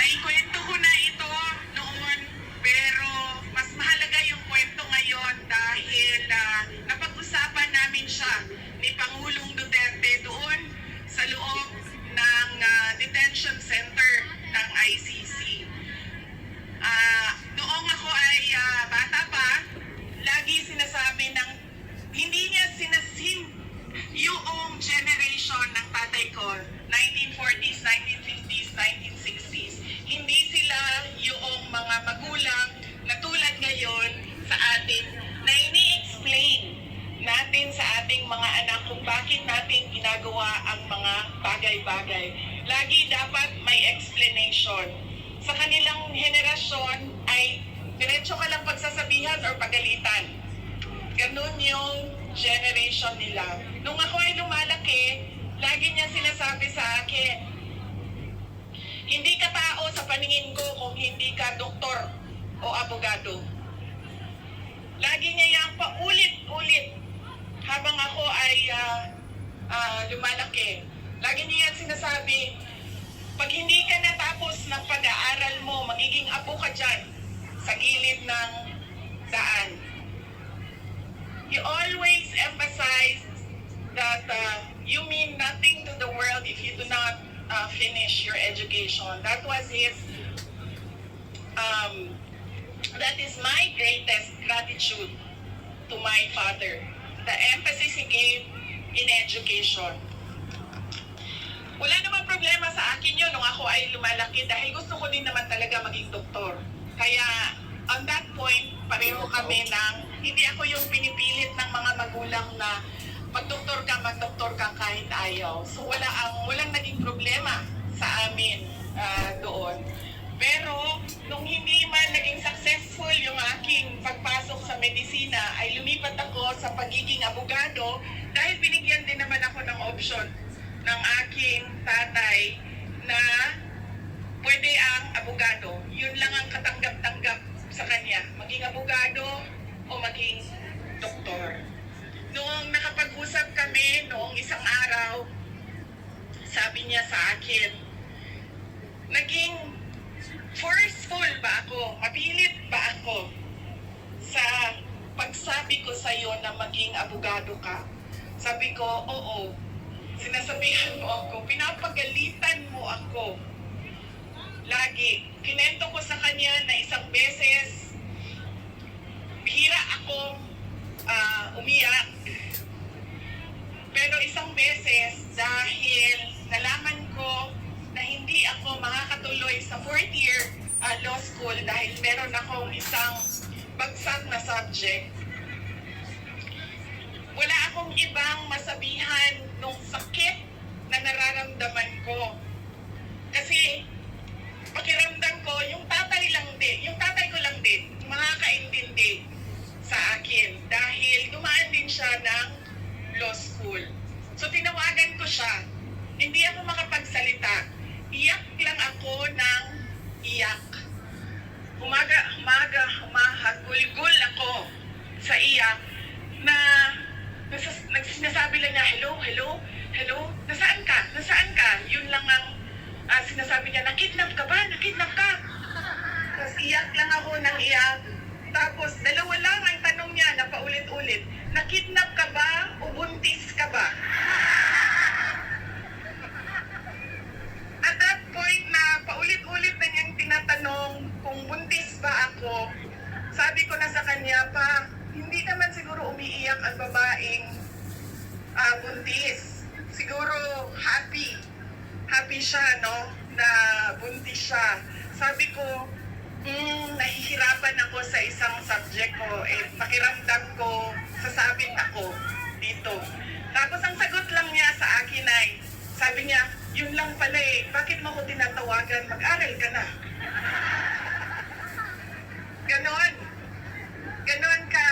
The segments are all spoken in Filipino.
Naikwento ko na ito noon, pero mas mahalaga yung kwento ngayon dahil napag-usapan namin siya ni Pangulong Duterte doon sa loob ng detention center ng ICC. Noong ako ay bata pa, lagi sinasabi ng hindi niya sinasim yung generation ng tatay ko, 1940s, 1950s, 1960s. Hindi sila yung mga magulang na tulad ngayon sa atin na ini-explain natin sa ating mga anak kung bakit natin ginagawa ang mga bagay-bagay. Lagi dapat may explanation. Sa kanilang henerasyon ay diretso ka lang pagsasabihan or pagalitan. Ganun yung generation nila. Nung ako ay lumalaki, lagi niya sinasabi sa akin, hindi ka tao sa paningin ko kung hindi ka doktor o abogado. Lagi niya yung paulit-ulit habang ako ay lumalaki. Lagi niya yung sinasabi, pag hindi ka natapos ng pag-aaral mo, magiging apo ka dyan sa gilid ng daan. He always emphasized that you mean nothing to the world if you do not finish your education. That was his, that is my greatest gratitude to my father. The emphasis he gave in education. Wala namang problema sa akin yun nung ako ay lumalaki dahil gusto ko din naman talaga maging doktor. Kaya on that point, pareho kami ng hindi ako yung pinipilit ng mga magulang na magdoktor ka kahit ayaw. So walang naging problema sa amin doon. Pero nung hindi man naging successful yung aking pagpasok sa medisina, ay lumipat ako sa pagiging abogado dahil binigyan din naman ako ng option ng aking tatay na pwede ang abogado. Yun lang ang katanggap-tanggap sa kanya, maging abogado o maging doktor. Noong nakapag-usap kami noong isang araw, sabi niya sa akin, naging forceful ba ako, mapilit ba ako sa pagsabi ko sa iyo na maging abogado ka? Sabi ko, oo. Sinasabihan mo ako, pinapagalitan mo ako. Lagi. Kinento ko sa kanya na isang beses, bihira akong umiyak. Pero isang beses, dahil nalaman ko na hindi ako makakatuloy sa 4th year law school dahil meron akong isang bagsak na subject, wala akong ibang masabihan nung sakit na nararamdaman ko. Kasi pakiramdam ko, yung tatay ko lang din, makakaintindi sa akin dahil dumaan din siya ng law school. So tinawagan ko siya, hindi ako makapagsalita. Iyak lang ako ng iyak. Humahagulgul ako sa iyak na sinasabi lang niya, hello, nasaan ka? Yun lang ang sinasabi niya, nakidnap ka ba? Tapos iyak lang ako ng iyak. Tapos dalawa lang ang tanong niya na paulit-ulit, nakidnap ka ba o buntis ka ba? At that point na paulit-ulit na niyang tinatanong kung buntis ba ako, sabi ko na sa kanya pa, hindi naman siguro umiiyak ang babaeng buntis. Siguro happy siya, no, na buntis siya. Sabi ko, nahihirapan ako sa isang subject ko, pakiramdam ko, sasabit ako dito. Tapos ang sagot lang niya sa akin ay, sabi niya, yun lang pala bakit mo ko tinatawagan, mag-aral ka na. Ganon ka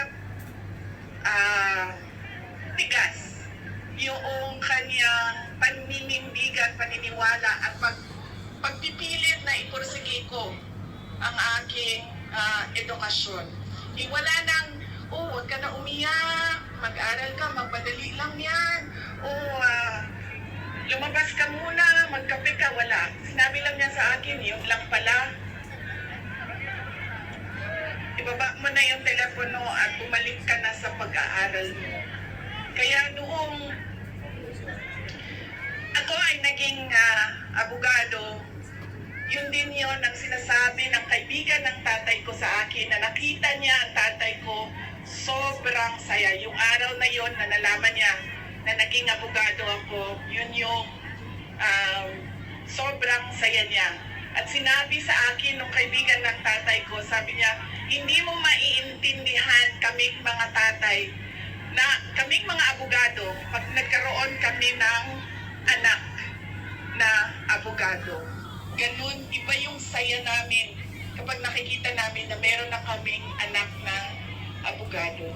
tigas yung kanyang paniniwala at pagpipilit na ipursige ko ang aking edukasyon. Wala nang, huwag ka na umiyak, mag-aral ka, magpadali lang yan, lumabas ka muna, magkape ka, wala. Sinabi lang niya sa sa akin, yun lang pala. Ibaba mo na yung telepono at bumalik ka na sa pag-aaral mo. Kaya noong ako ay naging abogado, yun din yun ang sinasabi ng kaibigan ng tatay ko sa akin na nakita niya ang tatay ko, sobrang saya. Yung araw na yun na nalaman niya na naging abogado ako, yun yung sobrang saya niya. At sinabi sa akin ng kaibigan ng tatay ko, sabi niya, hindi mo maiintindihan kaming mga tatay na kaming mga abogado pag nagkaroon kami ng anak na abogado. Ganun, iba yung saya namin kapag nakikita namin na meron na kaming anak na abogado.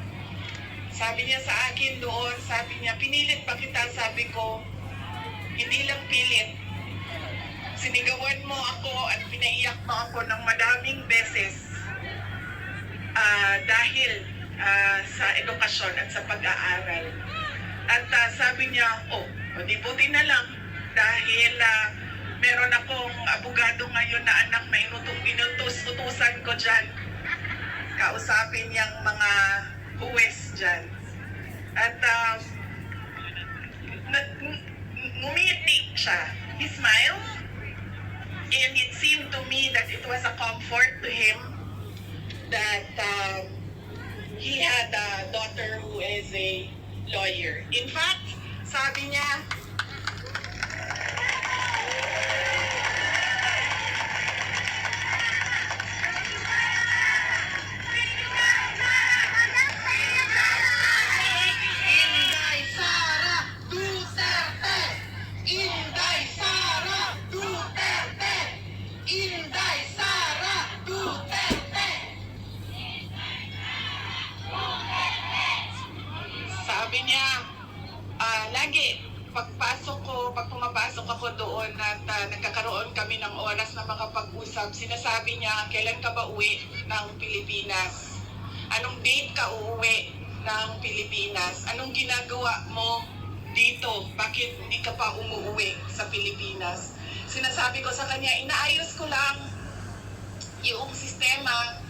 Sabi niya sa akin doon, sabi niya, pinilit ba kita? Sabi ko, hindi lang pilit. Sinigawan mo ako at pinaiyak mo ako ng madaming beses dahil sa edukasyon at sa pag-aaral. At sabi niya, di buti na lang dahil meron akong abogado ngayon na anak na inutusan ko dyan. Kausapin niyang mga huwes dyan. At ngumiti siya. He smiled. And it seemed to me that it was a comfort to him that he had a daughter who is a lawyer. In fact, sabi niya, Inday Sara Duterte! Inday Sara Duterte! Inday Sara Duterte! Sabi niya, lagi, pag pumapasok ako doon at nagkakaroon kami ng oras na makapag-usap, sinasabi niya, kailan ka ba uwi ng Pilipinas? Anong date ka uuwi ng Pilipinas? Anong ginagawa mo dito? Bakit hindi ka pa umuwi sa Pilipinas? Sinasabi ko sa kanya, inaayos ko lang yung sistema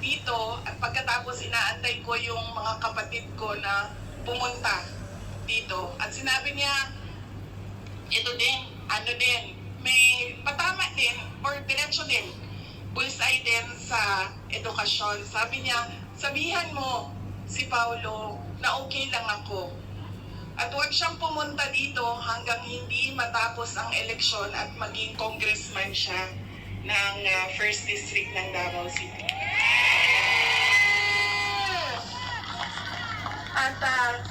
dito at pagkatapos inaantay ko yung mga kapatid ko na pumunta dito. At sinabi niya, ito din, may patama din or diretso din, bullseye din sa edukasyon. Sabi niya, sabihan mo si Paulo na okay lang ako. At huwag siyang pumunta dito hanggang hindi matapos ang eleksyon at maging congressman siya ng 1st District ng Davao City. At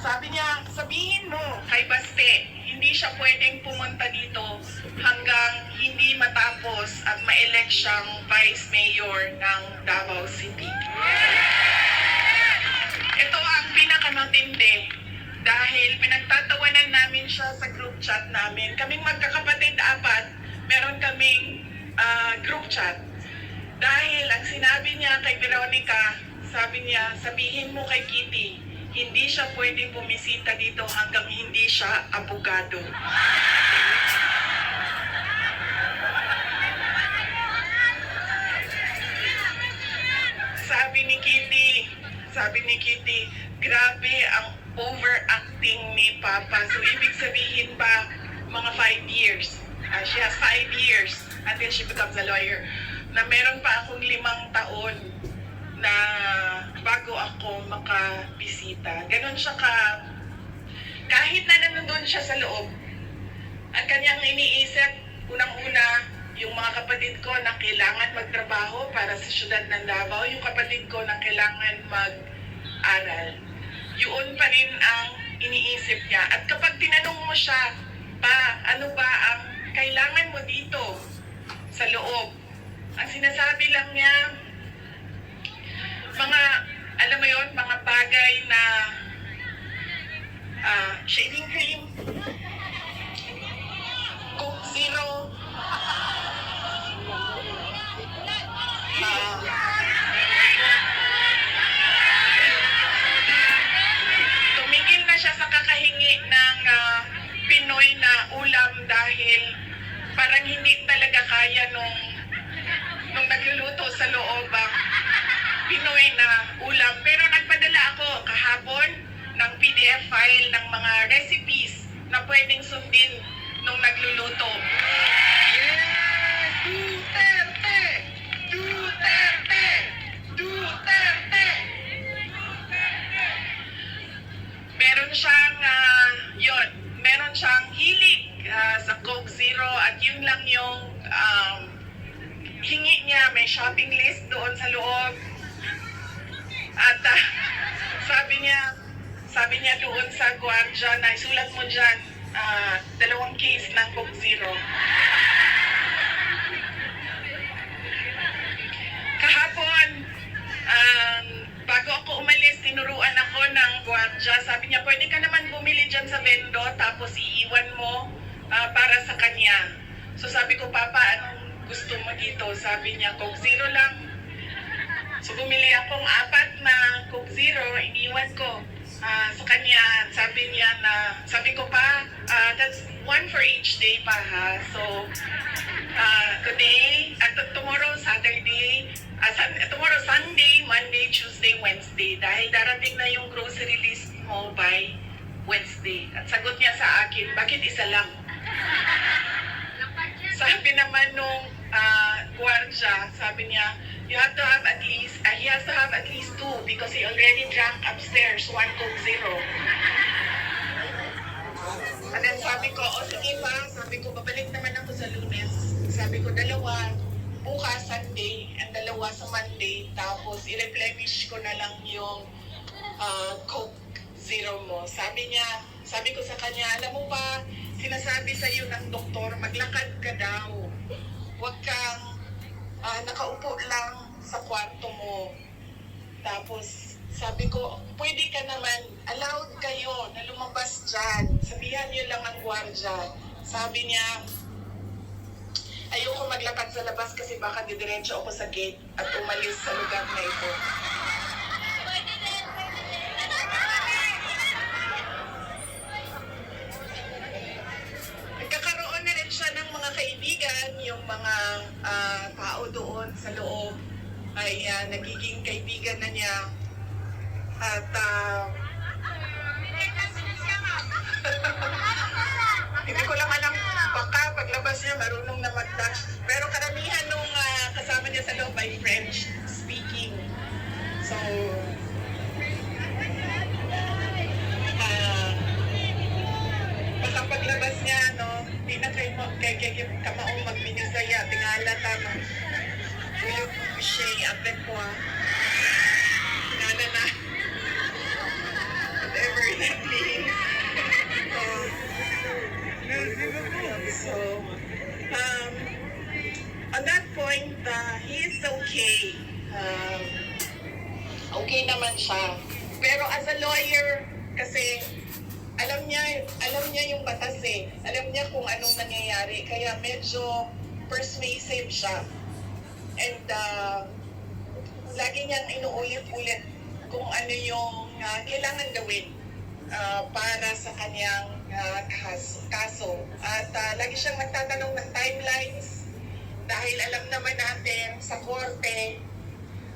sabi niya, sabihin mo kay Baste, hindi siya pwedeng pumunta dito hanggang hindi matapos at ma-elect siyang Vice Mayor ng Davao City. Ito ang pinakamatindi dahil pinagtatawanan namin siya sa group chat namin. Kaming magkakapatid 4, meron kaming group chat. Dahil ang sinabi niya kay Veronica, sabi niya, sabihin mo kay Kitty, hindi siya pwedeng bumisita dito hanggang hindi siya abogado. Sabi ni Kitty, grabe ang overacting ni Papa. So, ibig sabihin ba, mga 5 years. She has 5 years until she becomes a lawyer. Na meron pa akong 5 taon na bago ako makabisita. Ganon siya kahit na nandun siya sa loob, ang kanyang iniisip, unang-una, yung mga kapatid ko na kailangan magtrabaho para sa syudad ng Davao, yung kapatid ko na kailangan mag-aral. Yun pa rin ang iniisip niya. At kapag tinanong mo siya, ano ba ang kailangan mo dito sa loob? Ang sinasabi lang niya, alam mo yun, mga bagay na shaving cream, Coke Zero, tumigil na siya sa kakahingi ng Pinoy na ulam dahil parang hindi talaga kaya nung nagluluto sa loob ang Pinoy na ulam. Pero nagpadala ako kahapon ng PDF file ng mga recipes na pwedeng sundin nung nagluluto. Yes! Duterte! Duterte! Duterte! Meron siyang, meron siyang hilig sa Coke Zero at yun lang yung hingi niya. May shopping list doon sa loob. At sabi niya doon sa gwardiya na isulat mo dyan, 2 case ng Coke Zero. Kahapon, bago ako umalis, tinuruan ako ng gwardiya. Sabi niya, pwede ka naman bumili dyan sa vendo, tapos iiwan mo para sa kanya. So sabi ko, Papa, anong gusto mo dito? Sabi niya, Coke Zero lang. So bumili akong 4 na Coke Zero, iniwan ko sa kanya. Sabi ko pa, that's 1 for each day pa ha. So today, tomorrow Saturday, tomorrow Sunday, Monday, Tuesday, Wednesday. Dahil darating na yung grocery list mo by Wednesday. At sagot niya sa akin, bakit isa lang? Sabi naman nung gwardiya, sabi niya, he has to have at least 2 because he already drank upstairs 1 Coke Zero. And then sabi ko, sige pa, sabi ko, babalik naman ako sa Lunes. Sabi ko, 2 bukas Sunday and 2 sa Monday, tapos i-replenish ko na lang yung Coke Zero mo. Sabi ko sa kanya, alam mo ba, sinasabi sa iyo ng doktor, maglakad ka daw. Huwag kang nakaupo lang sa kwarto mo. Tapos sabi ko, pwede ka naman, allowed kayo na lumabas dyan. Sabihan niyo lang ang gwardiya. Sabi niya, ayoko maglakad sa labas kasi baka didiretso ako sa gate at umalis sa lugar na ito. Nagkakaroon na rin siya ng mga kaibigan, yung mga tao doon sa loob ay nagiging kaibigan na niya. At hindi ko lang alam, baka paglabas niya marunong na mag-Dutch. Pero karamihan nung kasama niya sa loob ay French speaking. So, baka paglabas niya, hindi na kayo kamaong magbinisaya. Tingala tama. Ulog siya, avec moi. Tingala na. Whatever that means. So, on that point, he is okay. Okay naman siya. Pero as a lawyer, kasi alam niya yung batas eh. Alam niya kung anong nangyayari. Kaya medyo persuasive siya. And lagi niyang inuulit-ulit kung ano yung kailangan gawin para sa kanyang kaso. At lagi siyang nagtatanong ng timelines dahil alam naman natin sa korte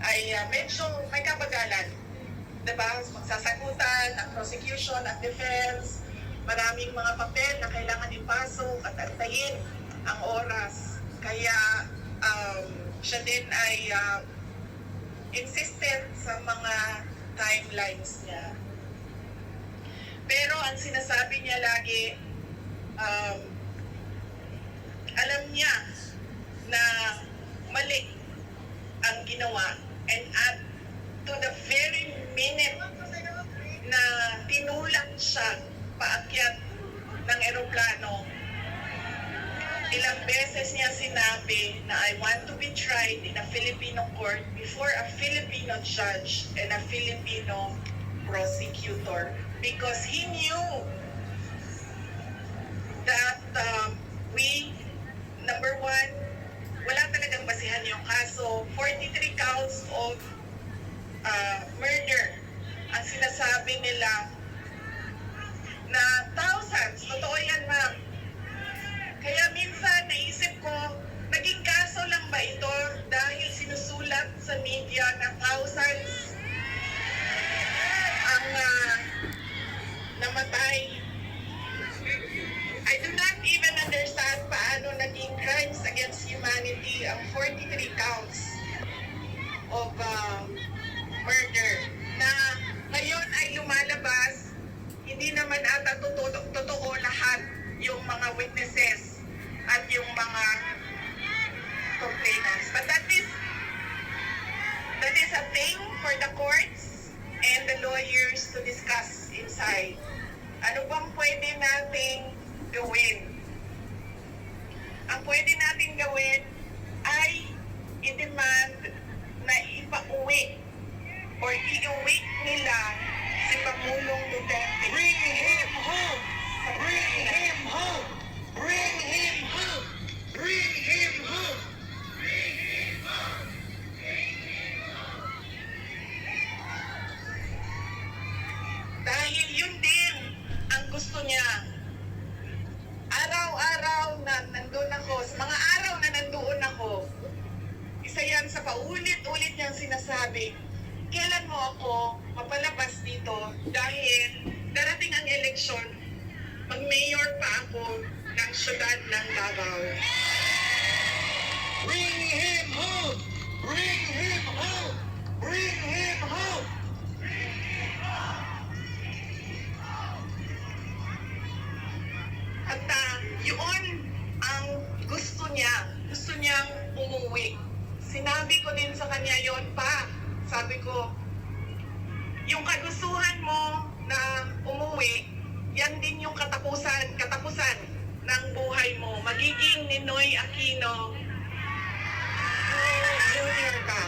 ay medyo may kabagalan. Diba? Magsasagutan ang prosecution at defense, maraming mga papel na kailangan ipasok at antayin ang oras. Kaya siya din ay insistent sa mga timelines niya. Pero ang sinasabi niya lagi, alam niya na mali ang ginawa, and at to the very minute na tinulak siya paakyat ng eroplano, ilang beses niya sinabi na I want to be tried in a Filipino court before a Filipino judge and a Filipino prosecutor, because he knew that number one, wala talagang basihan yung kaso. 43 counts of murder ang sinasabi nila na thousands. Totoo yan, ma'am. Kaya minsan naisip ko, naging media na thousands ang namatay. I do not even understand paano naging crimes against humanity ang 43 counts of murder na ngayon ay lumalabas. Hindi naman ata totoo lahat yung mga witnesses at yung mga complainants. But that is a thing for the courts and the lawyers to discuss inside. Ano bang pwede nating gawin? Ang pwede nating gawin ay i-demand na ipauwi or iuwi nila si Pangulong Duterte. Bring him home! Bring him home! Bring him home! Bring him home! Dahil yun din ang gusto niya. Araw-araw na nandun ako, sa mga araw na nandoon ako, isa yan sa paulit-ulit niyang sinasabi, kailan mo ako mapalabas dito dahil darating ang eleksyon, mag-mayor pa ako ng syudad ng Davao. Bring him home! Bring him home! Bring him home! At yun ang gusto niya. Gusto niyang umuwi. Sinabi ko din sa kanya yon pa. Sabi ko, yung kagustuhan mo na umuwi, yan din yung katapusan ng buhay mo. Magiging Ninoy Aquino Junior ka.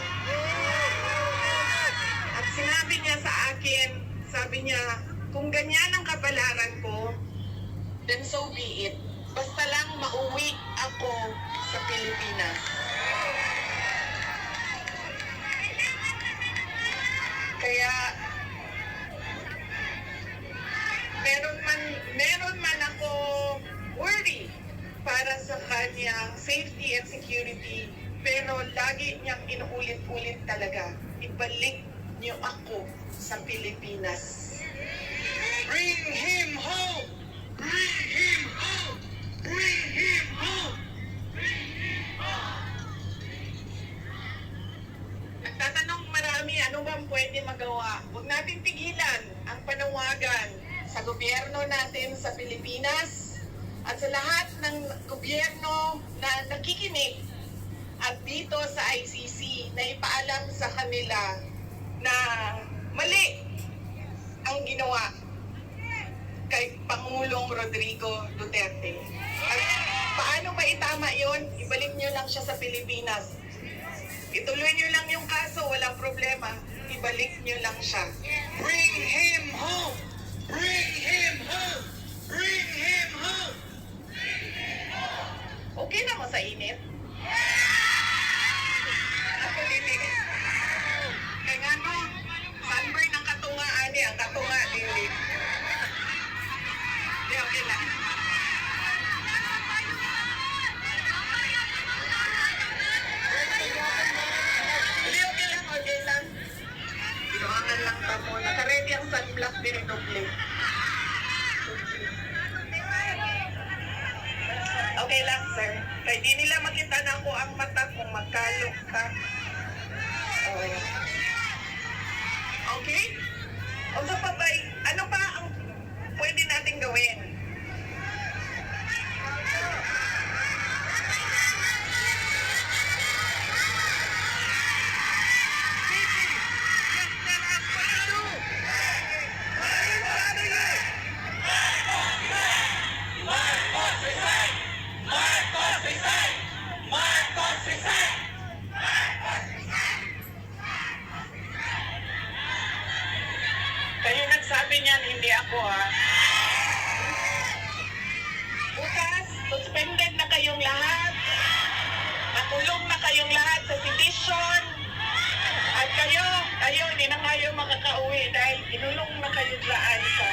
At sinabi niya sa akin, sabi niya, kung ganyan ang kapalaran ko, then so be it. Basta lang mauwi ako sa Pilipinas. Kaya meron man ako worry para sa kanyang safety and security, pero lagi niyang inuulit-ulit talaga, ibalik niyo ako sa Pilipinas. Bring him home! Bring him home! Bring him home! Nagtatanong marami, ano bang pwede magawa? Huwag natin tigilan ang panawagan sa gobyerno natin sa Pilipinas at sa lahat ng gobyerno na nakikinig at dito sa ICC na ipaalam sa kanila na mali ang ginawa kay Pangulong Rodrigo Duterte. At paano ba itama yon? Ibalik nyo lang siya sa Pilipinas. Ituloy nyo lang yung kaso, walang problema. Ibalik nyo lang siya. Bring him home! Bring him home! Bring him home! Okay na mo sa init? Ako dili. Kaya nga no, sunburn ng katunga, ani, ang katunga, dili. Di, okay lang. Hindi, okay lang. Pinuangan lang ka mo. Nakaready ang sunblock din ito, play. Okay lang, sir. Kaya di nila makita na ako ang mata kung magkalok ka. Okay. Okay? O sa pabay, ano pa ang pwede natin gawin? Kayo nagsabi niyan, hindi ako ha. Bukas, suspended na kayong lahat. Nakulong na kayong lahat sa sedition. At kayo, hindi na kayo makakauwi dahil inulong na kayo dyan sa...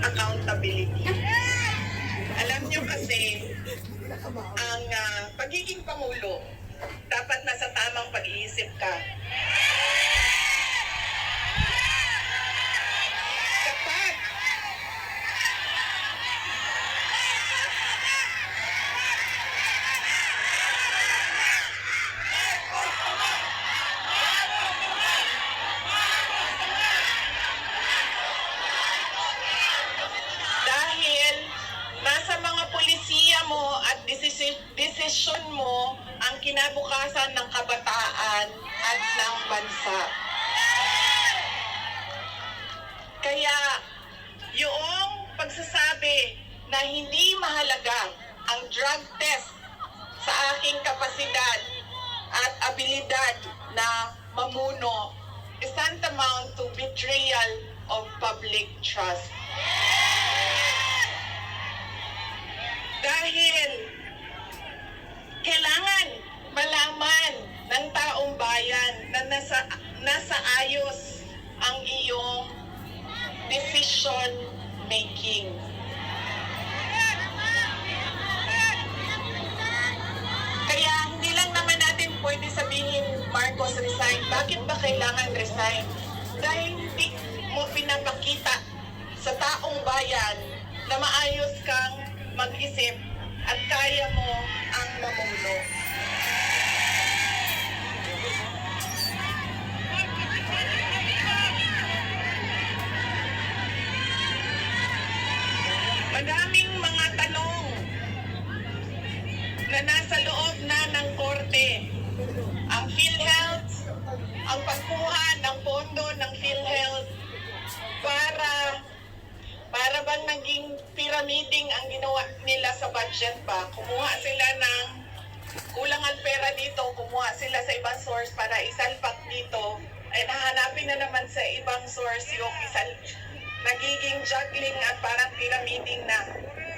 accountability. Alam nyo kasi, ang pagiging Pangulo, dapat nasa tamang pag-iisip ka. Kapag dahil nasa mga pulisiya mo at desisyon mo ang kinabukasan ng kabataan at ng bansa. Kaya yung pagsasabi na hindi mahalaga ang drug test sa aking kapasidad at abilidad na mamuno is tantamount to betrayal of public trust. Dahil kailangan malaman ng taong bayan na nasa ayos ang iyong decision making. Kaya hindi lang naman natin pwede sabihin, Marcos resign. Bakit ba kailangan resign? Dahil hindi mo pinapakita sa taong bayan na maayos kang mag-isip at kaya mo ang mamuno. Madaming mga tanong na nasa loob na ng korte. Ang PhilHealth, ang pagkuha ng pondo ng PhilHealth para bang naging pyramiding ang ginawa nila sa budget ba? Kumuha sila ng kulangan pera dito, kumuha sila sa ibang source para isalpak dito, ay nahanapin na naman sa ibang source yung nagiging juggling at parang pyramiding na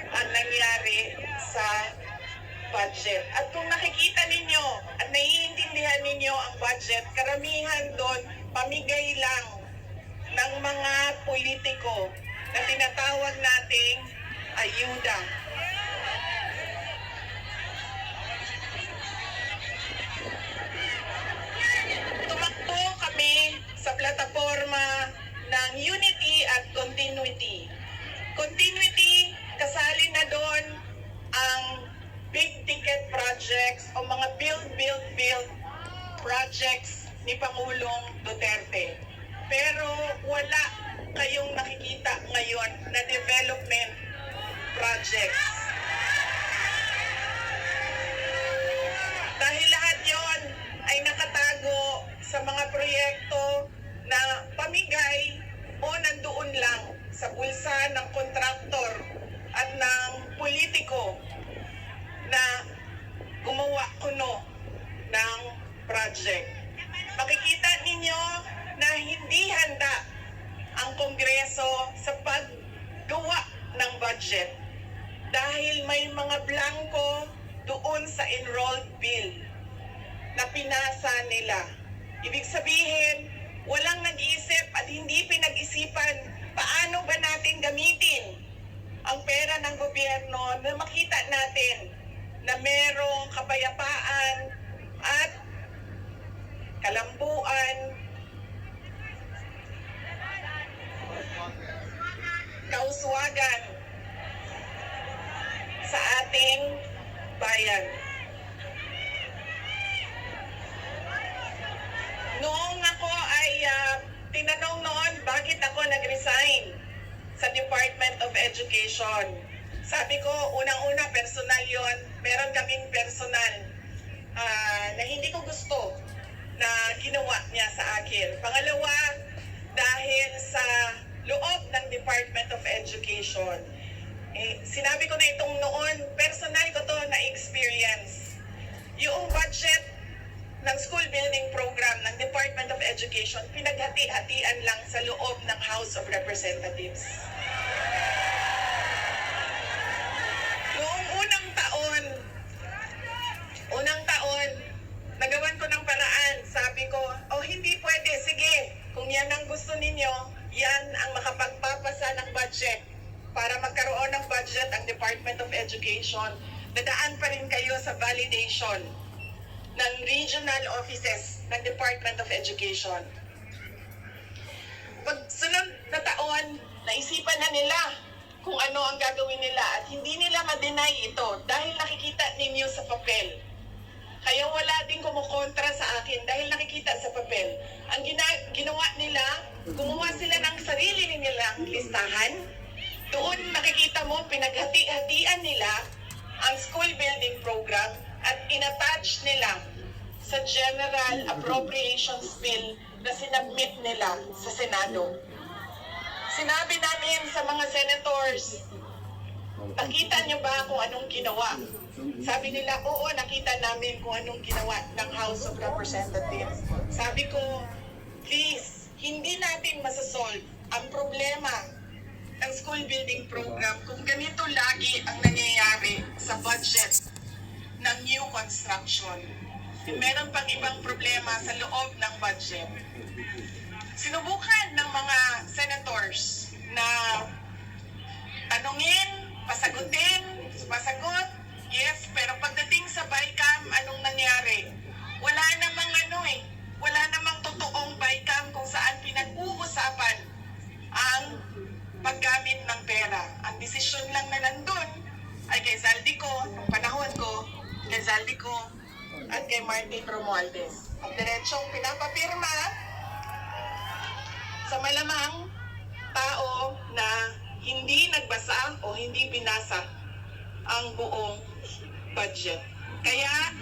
ang nangyari sa budget. At kung nakikita ninyo at naiintindihan ninyo ang budget, karamihan doon pamigay lang ng mga politiko na tinatawag nating ayuda. Tumakbo kami sa plataforma ng unity at continuity. Continuity, kasali na doon ang big ticket projects o mga build projects ni Pangulong Duterte. Pero wala kayong nakikita ngayon na development projects. Dahil lahat yon ay nakatago sa mga proyekto na pamigay o nandoon lang sa bulsa ng kontraktor at ng politiko na gumawa kuno ng project. Makikita ninyo na hindi handa ang Kongreso sa paggawa ng budget dahil may mga blanco doon sa enrolled bill na pinasa nila. Ibig sabihin, walang nag-iisip at hindi pinag-isipan paano ba natin gamitin ang pera ng gobyerno na makita natin na merong kapayapaan at kalambuan, kauswagan sa ating bayan. Noong ako ay tinanong noon bakit ako nag-resign sa Department of Education. Sabi ko, unang-una, personal yon. Meron kaming personal na hindi ko gusto na ginawa niya sa akin. Pangalawa, dahil sa loob ng Department of Education. Sinabi ko na itong noon, personal ko to na experience. Yung budget ng school building program ng Department of Education, pinaghati-hatian lang sa loob ng House of Representatives. Noong unang taon, nagawan ko ng paraan. Sabi ko, hindi pwede. Sige, kung yan ang gusto ninyo, yan ang makapagpapasa ng budget. para magkaroon ng budget ang Department of Education, dadaan pa rin kayo sa validation ng regional offices ng Department of Education. Pag sunod na taon, naisipan na nila kung ano ang gagawin nila at hindi nila ma-deny ito dahil nakikita ninyo sa papel. Kaya wala din kumukontra sa akin dahil nakikita sa papel. Ang ginawa nila, gumawa sila ng sarili nilang listahan. Doon nakikita mo, pinaghati-hatian nila ang school building program at inattach nila sa General Appropriations Bill na sinabmit nila sa Senado. Sinabi namin sa mga senators, nakita niyo ba kung anong ginawa? Sabi nila, oo, nakita namin kung anong ginawa ng House of Representatives. Sabi ko, please, hindi natin masasolve ang problema ng school building program kung ganito lagi ang nangyayari sa budget ng new construction. Meron pang ibang problema sa loob ng budget. Sinubukan ng mga senators na tanungin, pasagot, yes, pero pagdating sa BICAM, anong nangyari? Wala namang totoong BICAM kung saan pinag-uusapan ang paggamit ng pera. Ang desisyon lang na nandun ay kay Zaldico, nung panahon ko, kay Zaldico at kay Martin Romualdez. Ang diretsong pinapapirma sa malamang tao na hindi nagbasa o hindi binasa ang buong budget. Kaya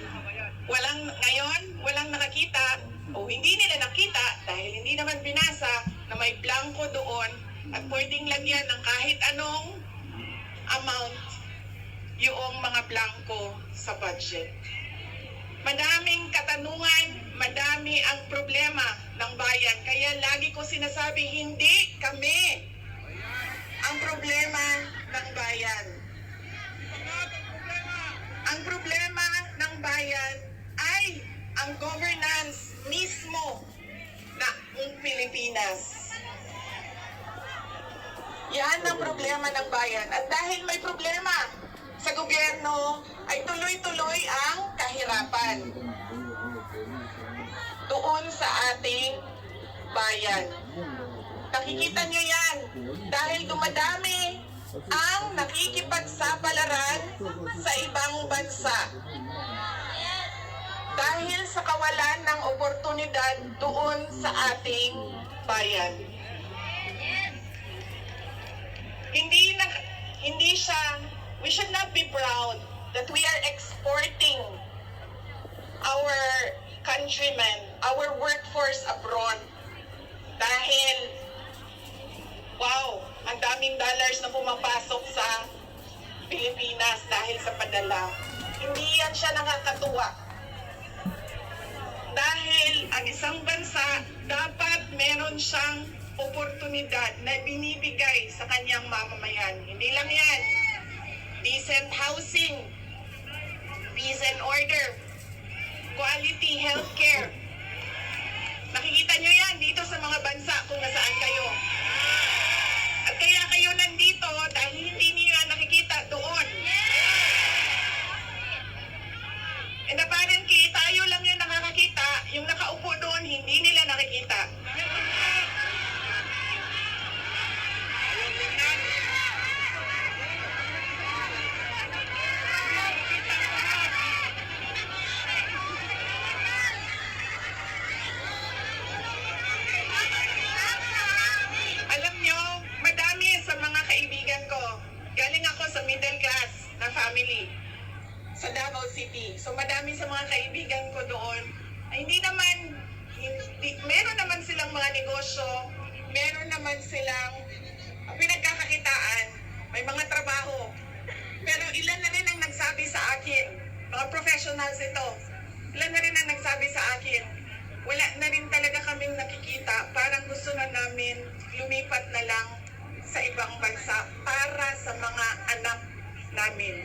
walang nakakita o hindi nila nakita dahil hindi naman binasa na may blanco doon at pwedeng lagyan ng kahit anong amount yung mga blanco sa budget. Madaming katanungan, madami ang problema ng bayan. Kaya lagi ko sinasabi, hindi kami ang problema ng bayan. Ang problema ng bayan ay ang governance mismo ng Pilipinas. Yan ang problema ng bayan. At dahil may problema sa gobyerno, ay tuloy-tuloy ang kahirapan doon sa ating bayan. Nakikita nyo yan dahil dumadami ang nakikipagsapalaran sa ibang bansa dahil sa kawalan ng oportunidad doon sa ating bayan. We should not be proud that we are exporting our countrymen, our workforce abroad dahil wow, ang daming dollars na pumapasok sa Pilipinas dahil sa padala. Hindi yan siya nakakatuwa. Dahil ang isang bansa dapat meron siyang oportunidad na binibigay sa kanyang mamamayan. Hindi lang yan. Decent housing, peace and order, quality healthcare. Nakikita nyo yan dito sa mga bansa kung nasaan kayo. At kaya kayo nandito dahil hindi niyo yan nakikita doon. And apparently, tayo lang yung nakakakita, yung nakaupo doon, hindi nila nakikita. Alam nyo, madami sa mga kaibigan ko, galing ako sa middle class na family sa Davao City. So madami sa mga kaibigan ko doon, ay meron naman silang mga negosyo, meron naman silang pinagkakakitaan, may mga trabaho. Pero ilan na rin ang nagsabi sa akin, mga professionals ito, ilan na rin ang nagsabi sa akin, wala na rin talaga kaming nakikita, parang gusto na namin lumipat na lang sa ibang bansa para sa mga anak namin.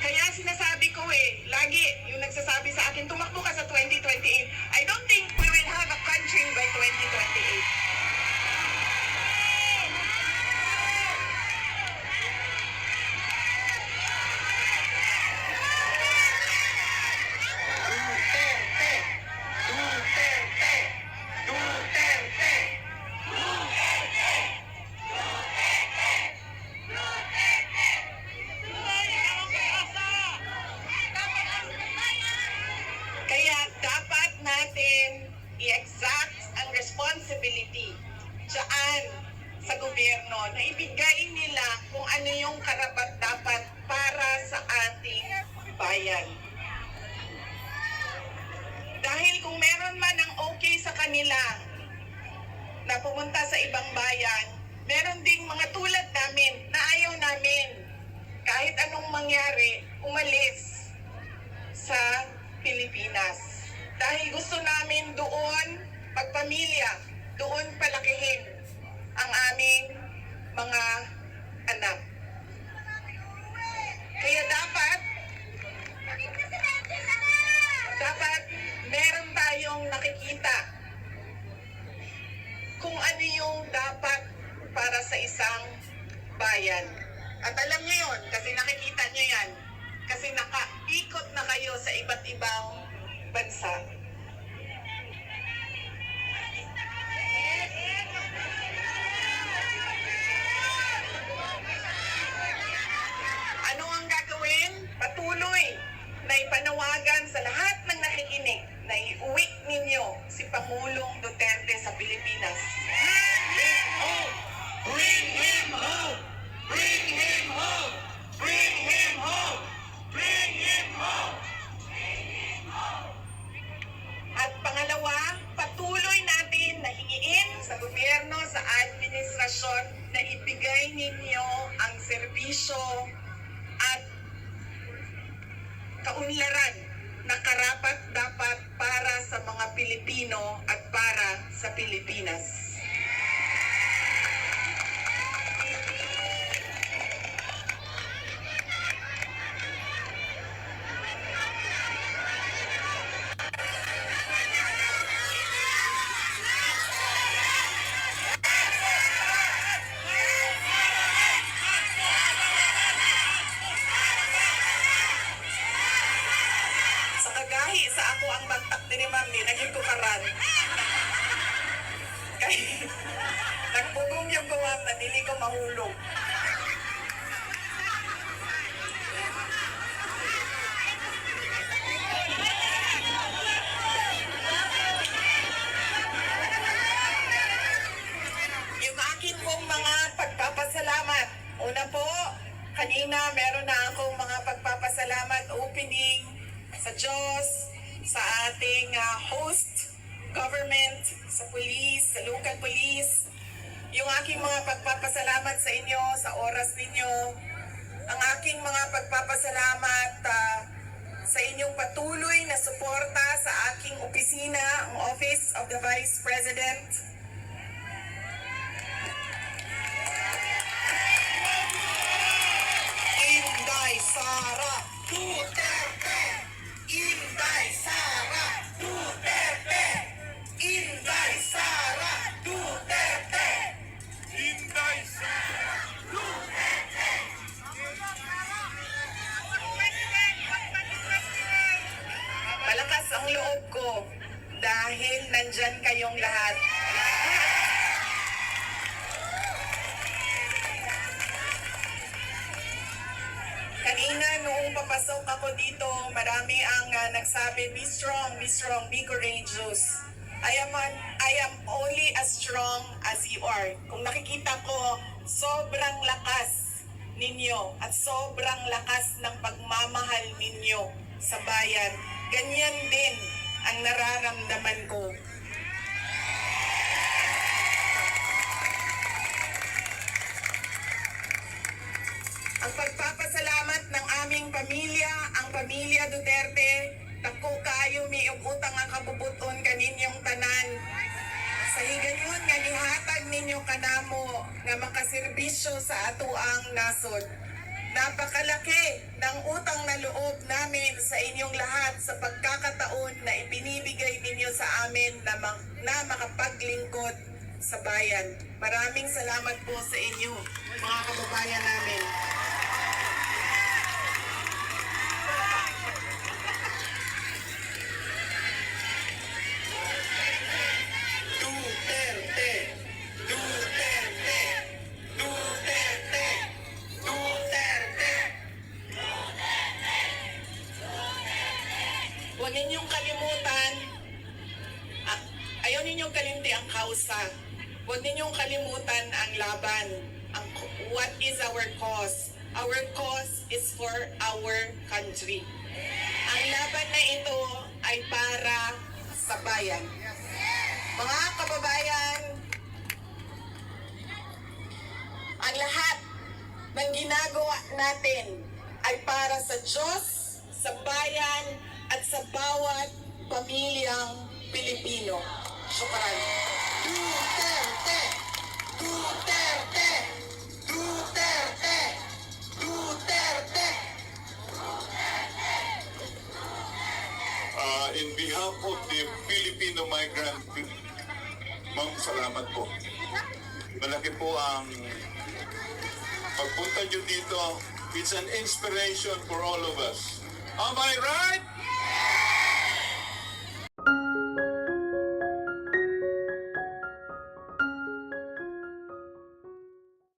Kaya sinasabi ko lagi yung nagsasabi sa akin, tumakbo ka sa 2028. I don't think we will have a country by 2028. gobyerno na ibigay nila kung ano yung karapat-dapat para sa ating bayan. Dahil kung meron man ang okay sa kanila na pumunta sa ibang bayan, meron ding mga tulad namin na ayaw namin kahit anong mangyari umalis sa Pilipinas. Dahil gusto namin doon pagpamilya, doon palakihin ang aming mga anak. Kaya dapat meron tayong nakikita kung ano yung dapat para sa isang bayan. At alam niyo yun, kasi nakikita niyo yan. Kasi nakaikot na kayo sa iba't ibang bansa. Ano ang gagawin? Patuloy na ipanawagan sa lahat ng nakikinig na iuwi ninyo si Pangulong Duterte sa Pilipinas. Bring him home! Bring him home! Bring him home! Bring him home! At pangalawa, patuloy natin na hingiin sa gobyerno, sa administrasyon na ibigay ninyo ang serbisyo at kaunlaran na karapat-dapat para sa mga Pilipino at para sa Pilipinas. Sa kagahi sa ako ang bagtak ni Ma'am ni naging kukaran. Kay nagbugong yung gawam na dili ko mahulog. Yung akin pong mga pagpapasalamat. Una po, kanina meron na akong mga pagpapasalamat opening sa Diyos, sa ating host government, sa police, sa local police. Yung aking mga pagpapasalamat sa inyo, sa oras ninyo. Ang aking mga pagpapasalamat sa inyong patuloy na suporta sa aking opisina, ang Office of the Vice President. Inday Sara Duterte! Inday Sara Duterte! Inday Sara Duterte! Inday Sara Duterte! Malakas ang loob ko dahil nandyan kayong lahat. Kanina noong papasok ako dito, marami ang nagsabi, be strong, be courageous. I am only as strong as you are. Kung nakikita ko, sobrang lakas ninyo at sobrang lakas ng pagmamahal ninyo sa bayan. Ganyan din ang nararamdaman ko. Ang pagpapasalamat ng aming pamilya, ang pamilya Duterte, dako kaayo mi og utang ang kabubuton kaninyong tanan. Sa higayon nga nihatag ninyo kanamo nga makaserbisyo sa atoang nasod. Napakalaki ng utang na loob namin sa inyong lahat sa pagkakataon na ibinibigay ninyo sa amin na makapaglingkod sa bayan. Maraming salamat po sa inyo, mga kababayan namin. Duterte! Duterte! Duterte! Duterte! Huwag ninyong kalimutan, ayaw ninyong kalimti ang kausa. Huwag ninyong kalimutan ang laban. What is our cause? Our cause is for our country. Ang laban na ito ay para sa bayan. Mga kababayan, ang lahat ng ginagawa natin ay para sa Diyos, sa bayan, at sa bawat pamilyang Pilipino. Syukran. Duterte! Duterte! Duterte! Duterte! In behalf of the Filipino migrant, ma'am, salamat po. Malaki po ang pagpunta nyo dito. It's an inspiration for all of us. Am I right?